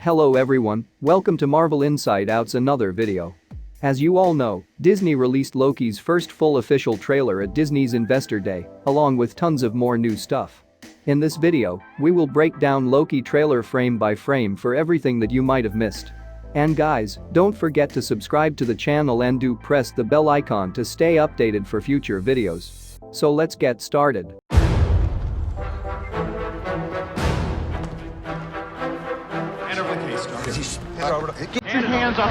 Hello everyone, welcome to Marvel Inside Out's another video. As you all know, Disney released Loki's first full official trailer at Disney's Investor Day, along with tons of more new stuff. In this video, we will break down Loki trailer frame by frame for everything that you might have missed. And guys, don't forget to subscribe to the channel and do press the bell icon to stay updated for future videos. So let's get started. Get your hands off.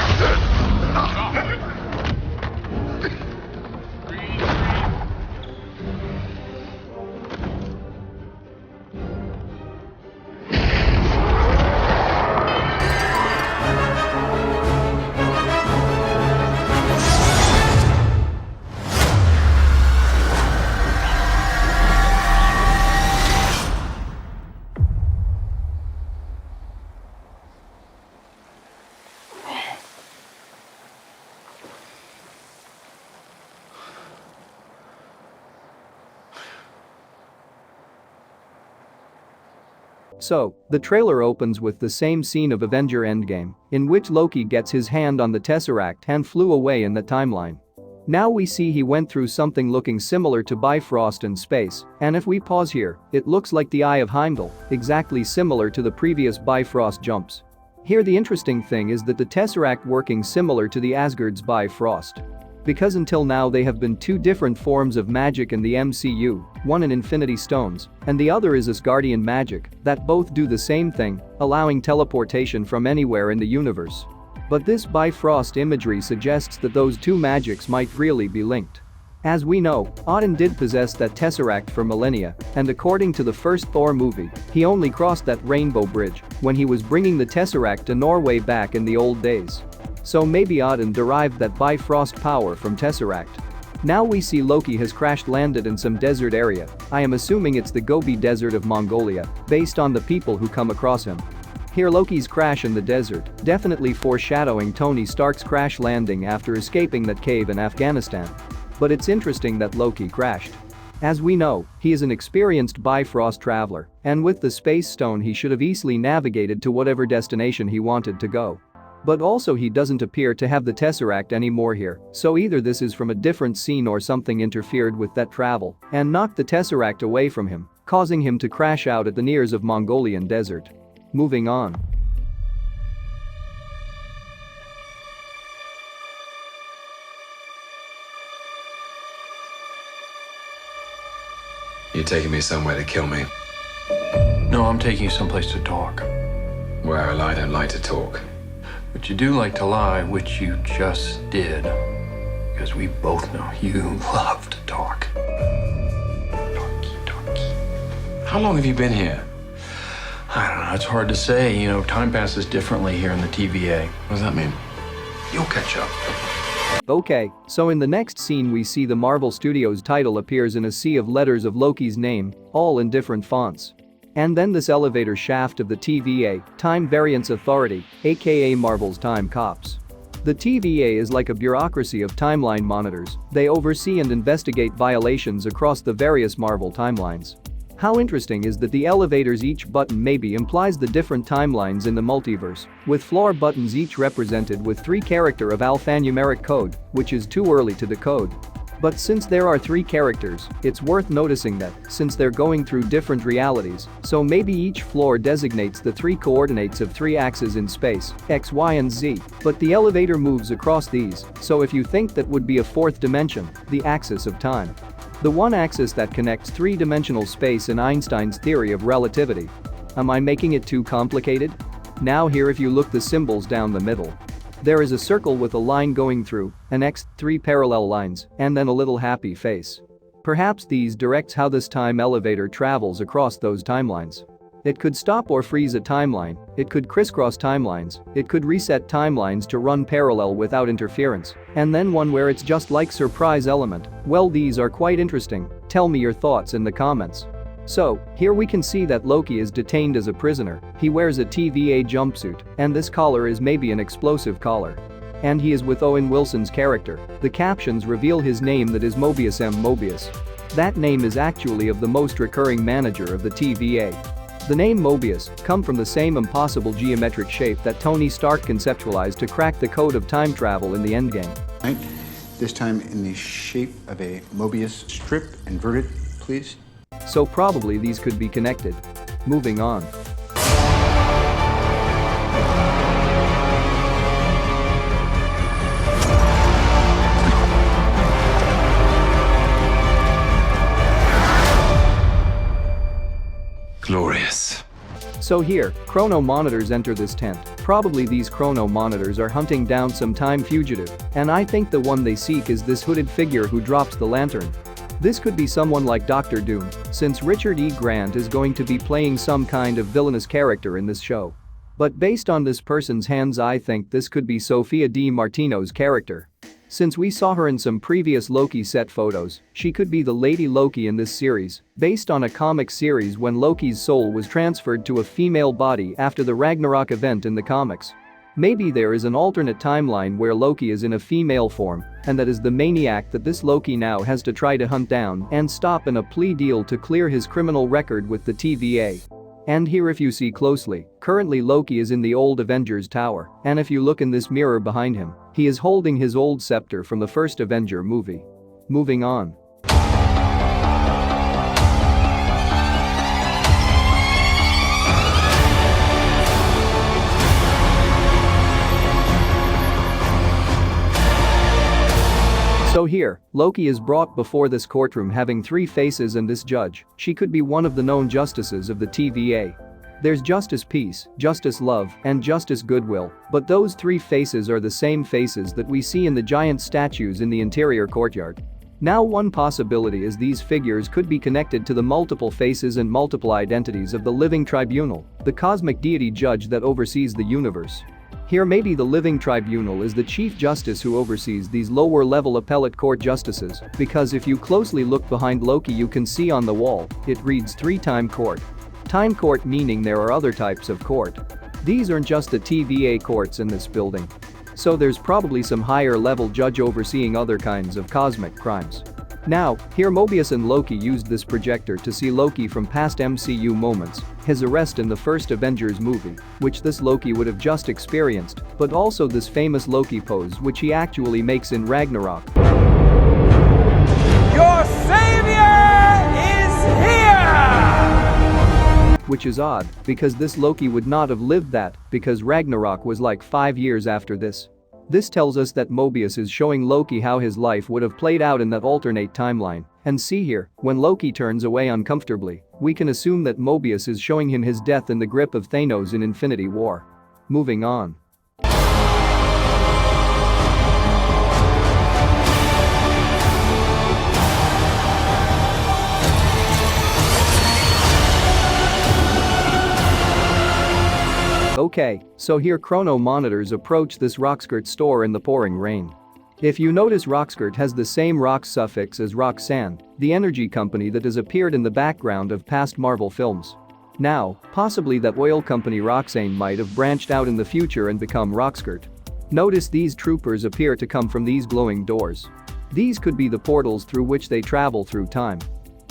So, the trailer opens with the same scene of Avenger Endgame, in which Loki gets his hand on the Tesseract and flew away in the timeline. Now we see he went through something looking similar to Bifrost in space, and if we pause here, it looks like the Eye of Heimdall, exactly similar to the previous Bifrost jumps. Here the interesting thing is that the Tesseract working similar to the Asgard's Bifrost. Because until now they have been two different forms of magic in the MCU, one in Infinity Stones, and the other is Asgardian magic, that both do the same thing, allowing teleportation from anywhere in the universe. But this Bifrost imagery suggests that those two magics might really be linked. As we know, Odin did possess that Tesseract for millennia, and according to the first Thor movie, he only crossed that rainbow bridge when he was bringing the Tesseract to Norway back in the old days. So maybe Odin derived that Bifrost power from Tesseract. Now we see Loki has crash-landed in some desert area. I am assuming it's the Gobi Desert of Mongolia, based on the people who come across him. Here Loki's crash in the desert, definitely foreshadowing Tony Stark's crash landing after escaping that cave in Afghanistan. But it's interesting that Loki crashed. As we know, he is an experienced Bifrost traveler, and with the Space Stone he should have easily navigated to whatever destination he wanted to go. But also he doesn't appear to have the Tesseract anymore here, so either this is from a different scene or something interfered with that travel and knocked the Tesseract away from him, causing him to crash out at the nears of Mongolian desert. Moving on. You're taking me somewhere to kill me. No, I'm taking you someplace to talk. Well, I don't like to talk. But you do like to lie, which you just did. Because we both know you love to talk. Talky. How long have you been here? I don't know, it's hard to say. You know, time passes differently here in the TVA. What does that mean? You'll catch up. Okay, so in the next scene we see the Marvel Studios title appears in a sea of letters of Loki's name, all in different fonts. And then this elevator shaft of the TVA, Time Variance Authority, aka Marvel's Time Cops. The TVA is like a bureaucracy of timeline monitors. They oversee and investigate violations across the various Marvel timelines. How interesting is that the elevators each button maybe implies the different timelines in the multiverse, with floor buttons each represented with 3 characters of alphanumeric code, which is too early to decode. But since there are 3 characters, it's worth noticing that, since they're going through different realities, so maybe each floor designates the 3 coordinates of 3 axes in space, X, Y, and Z, but the elevator moves across these, so if you think that would be a 4th dimension, the axis of time. The one axis that connects 3-dimensional space in Einstein's theory of relativity. Am I making it too complicated? Now here if you look the symbols down the middle. There is a circle with a line going through, an X, 3 parallel lines, and then a little happy face. Perhaps these directs how this time elevator travels across those timelines. It could stop or freeze a timeline, it could crisscross timelines, it could reset timelines to run parallel without interference, and then one where it's just like surprise element. Well, these are quite interesting. Tell me your thoughts in the comments. So, here we can see that Loki is detained as a prisoner. He wears a TVA jumpsuit, and this collar is maybe an explosive collar. And he is with Owen Wilson's character. The captions reveal his name, that is Mobius M. Mobius. That name is actually of the most recurring manager of the TVA. The name Mobius come from the same impossible geometric shape that Tony Stark conceptualized to crack the code of time travel in the Endgame. Right. This time in the shape of a Mobius strip, inverted, please. So probably these could be connected. Moving on. Glorious. So here, chrono monitors enter this tent. Probably these chrono monitors are hunting down some time fugitive, and I think the one they seek is this hooded figure who drops the lantern. This could be someone like Doctor Doom, since Richard E. Grant is going to be playing some kind of villainous character in this show. But based on this person's hands, I think this could be Sophia Di Martino's character. Since we saw her in some previous Loki set photos, she could be the Lady Loki in this series, based on a comic series when Loki's soul was transferred to a female body after the Ragnarok event in the comics. Maybe there is an alternate timeline where Loki is in a female form, and that is the maniac that this Loki now has to try to hunt down and stop in a plea deal to clear his criminal record with the TVA. And here, if you see closely, currently Loki is in the old Avengers tower, and if you look in this mirror behind him, he is holding his old scepter from the first Avenger movie. Moving on. So here, Loki is brought before this courtroom having three faces, and this judge, she could be one of the known justices of the TVA. There's Justice Peace, Justice Love, and Justice Goodwill, but those three faces are the same faces that we see in the giant statues in the interior courtyard. Now, one possibility is these figures could be connected to the multiple faces and multiple identities of the Living Tribunal, the cosmic deity judge that oversees the universe. Here, maybe the Living Tribunal is the Chief Justice who oversees these lower-level appellate court justices, because if you closely look behind Loki, you can see on the wall, it reads three-time court. Time court meaning there are other types of court. These aren't just the TVA courts in this building. So there's probably some higher-level judge overseeing other kinds of cosmic crimes. Now, here Mobius and Loki used this projector to see Loki from past MCU moments, his arrest in the first Avengers movie, which this Loki would have just experienced, but also this famous Loki pose which he actually makes in Ragnarok. Your savior is here! Which is odd, because this Loki would not have lived that, because Ragnarok was like 5 years after this. This tells us that Mobius is showing Loki how his life would have played out in that alternate timeline. And see here, when Loki turns away uncomfortably, we can assume that Mobius is showing him his death in the grip of Thanos in Infinity War. Moving on. Okay, so here chrono monitors approach this Rockskirt store in the pouring rain. If you notice, Rockskirt has the same rock suffix as Roxanne, the energy company that has appeared in the background of past Marvel films. Now, possibly that oil company Roxanne might have branched out in the future and become Rockskirt. Notice these troopers appear to come from these glowing doors. These could be the portals through which they travel through time.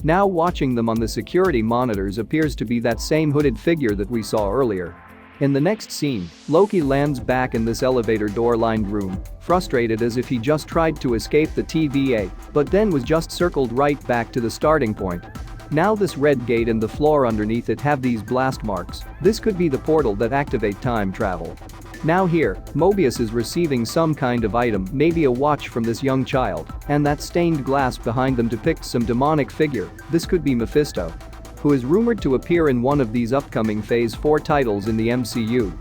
Now, watching them on the security monitors appears to be that same hooded figure that we saw earlier. In the next scene, Loki lands back in this elevator door-lined room, frustrated as if he just tried to escape the TVA, but then was just circled right back to the starting point. Now this red gate and the floor underneath it have these blast marks. This could be the portal that activate time travel. Now here, Mobius is receiving some kind of item, maybe a watch from this young child, and that stained glass behind them depicts some demonic figure. This could be Mephisto, who is rumored to appear in one of these upcoming Phase 4 titles in the MCU.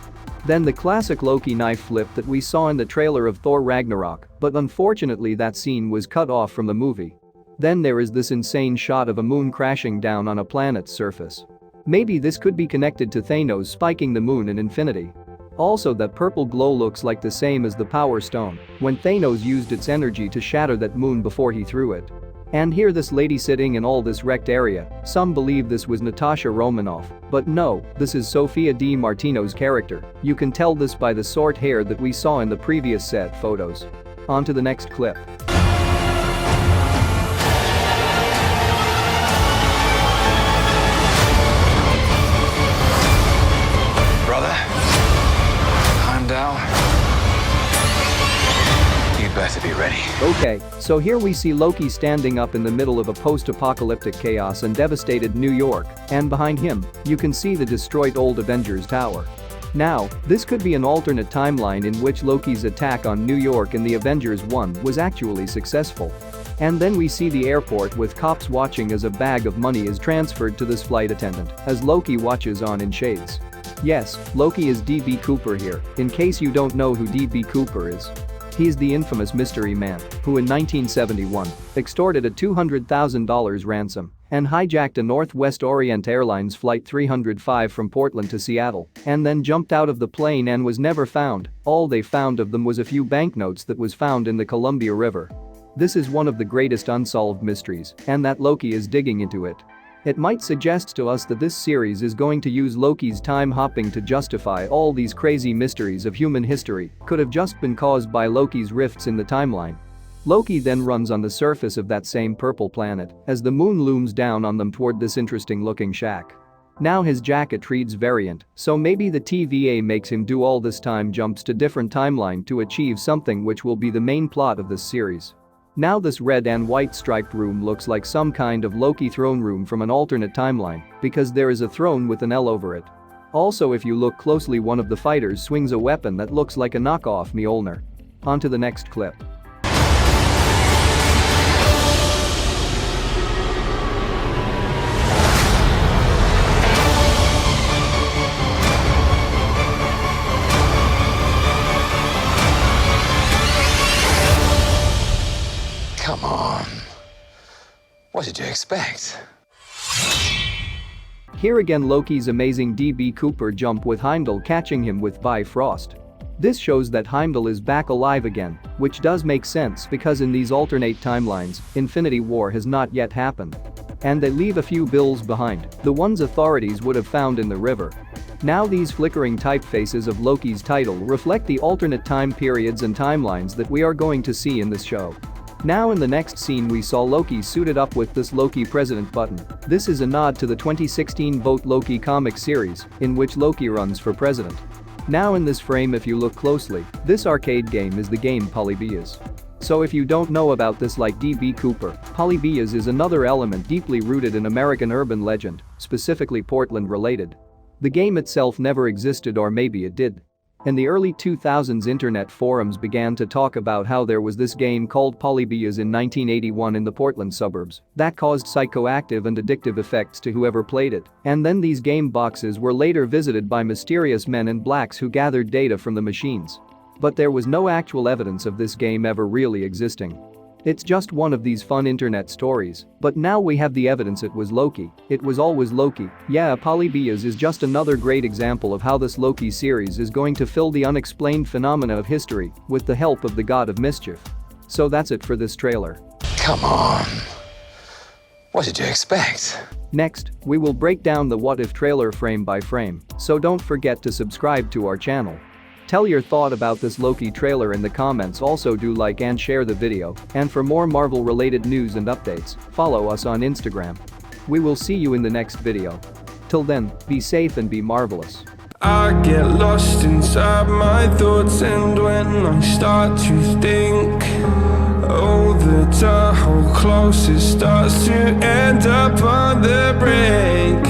Then the classic Loki knife flip that we saw in the trailer of Thor Ragnarok, but unfortunately that scene was cut off from the movie. Then there is this insane shot of a moon crashing down on a planet's surface. Maybe this could be connected to Thanos spiking the moon in Infinity. Also, that purple glow looks like the same as the Power Stone, when Thanos used its energy to shatter that moon before he threw it. And here this lady sitting in all this wrecked area, some believe this was Natasha Romanoff, but no, this is Sophia Di Martino's character. You can tell this by the short hair that we saw in the previous set photos. On to the next clip. to be ready. Okay, so here we see Loki standing up in the middle of a post-apocalyptic chaos and devastated New York, and behind him, you can see the destroyed old Avengers Tower. Now, this could be an alternate timeline in which Loki's attack on New York in the Avengers 1 was actually successful. And then we see the airport with cops watching as a bag of money is transferred to this flight attendant, as Loki watches on in shades. Yes, Loki is D.B. Cooper here, in case you don't know who D.B. Cooper is. He is the infamous mystery man who in 1971 extorted a $200,000 ransom and hijacked a Northwest Orient Airlines Flight 305 from Portland to Seattle and then jumped out of the plane and was never found. All they found of them was a few banknotes that was found in the Columbia River. This is one of the greatest unsolved mysteries, and that Loki is digging into it. It might suggest to us that this series is going to use Loki's time hopping to justify all these crazy mysteries of human history could have just been caused by Loki's rifts in the timeline. Loki then runs on the surface of that same purple planet as the moon looms down on them toward this interesting looking shack. Now his jacket reads Variant, so maybe the TVA makes him do all this time jumps to different timeline to achieve something which will be the main plot of this series. Now this red and white striped room looks like some kind of Loki throne room from an alternate timeline because there is a throne with an L over it. Also, if you look closely, one of the fighters swings a weapon that looks like a knockoff Mjolnir. On to the next clip. Come on. What did you expect? Here again, Loki's amazing D.B. Cooper jump with Heimdall catching him with Bifrost. This shows that Heimdall is back alive again, which does make sense because in these alternate timelines, Infinity War has not yet happened. And they leave a few bills behind, the ones authorities would have found in the river. Now these flickering typefaces of Loki's title reflect the alternate time periods and timelines that we are going to see in this show. Now in the next scene we saw Loki suited up with this Loki President button. This is a nod to the 2016 Vote Loki comic series, in which Loki runs for president. Now in this frame, if you look closely, this arcade game is the game Polybius. So if you don't know about this, like D.B. Cooper, Polybius is another element deeply rooted in American urban legend, specifically Portland related. The game itself never existed, or maybe it did. In the early 2000s, internet forums began to talk about how there was this game called Polybius in 1981 in the Portland suburbs that caused psychoactive and addictive effects to whoever played it, and then these game boxes were later visited by mysterious men in blacks who gathered data from the machines. But there was no actual evidence of this game ever really existing. It's just one of these fun internet stories, but now we have the evidence. It was Loki. It was always Loki. Yeah, Polybius is just another great example of how this Loki series is going to fill the unexplained phenomena of history with the help of the god of mischief. So that's it for this trailer. Come on. What did you expect? Next, we will break down the what if trailer frame by frame, so don't forget to subscribe to our channel. Tell your thought about this Loki trailer in the comments. Also do like and share the video, and for more Marvel related news and updates, follow us on Instagram. We will see you in the next video. Till then, be safe and be marvelous. I get lost inside my thoughts, and when I start to think, oh, the time how close it starts to end up on the brink.